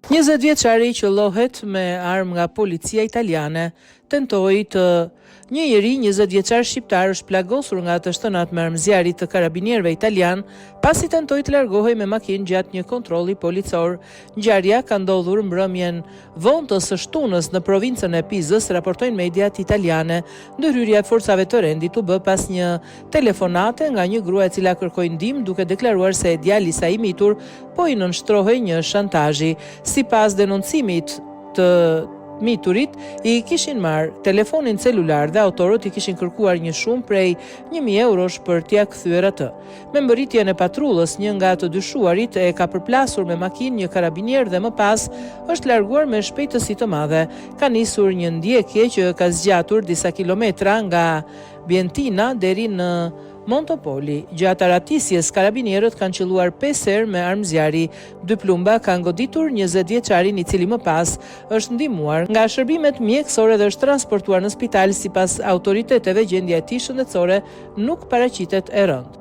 20 vjeçari që llohet me armë nga policia italiane tentoi të një njeri 20 vjeçar shqiptar është plagosur nga të shtënat me armëzjarit të karabinierëve italian pasi tentoi të largohej me makinë gjatë një kontrolli policor. Ngjarja ka ndodhur mbrëmjen vonë të së shtunës në provincën e Pizës, raportojnë mediat italiane. Ndërhyrja e forcave të rendit u bë pas një telefonate nga një grua e cila kërkoi ndihmë duke deklaruar se djali i saj i mitur po i nënshtrohej një shantazhi. Sipas denoncimit të miturit, i kishin marrë telefonin celular dhe autorët i kishin kërkuar një shumë prej 1.000 eurosh për t'ia kthyer atë. Me mbërritjen e patrullës, një nga të dyshuarit e ka përplasur me makinë një karabinier dhe më pas është larguar me shpejtësi të madhe. Ka nisur një ndjekje që ka zgjatur disa kilometra nga Bientina deri në Montopoli. Gjatë ratisjes, karabinierët kanë qelluar 5 herë me armëzjari. 2 plumba kanë goditur 20 vjeçarin i cili më pas është ndihmuar nga shërbimet mjekësore dhe është transportuar në spital. Sipas autoriteteve, gjendja e tij shëndetësore nuk paraqitet e rëndë.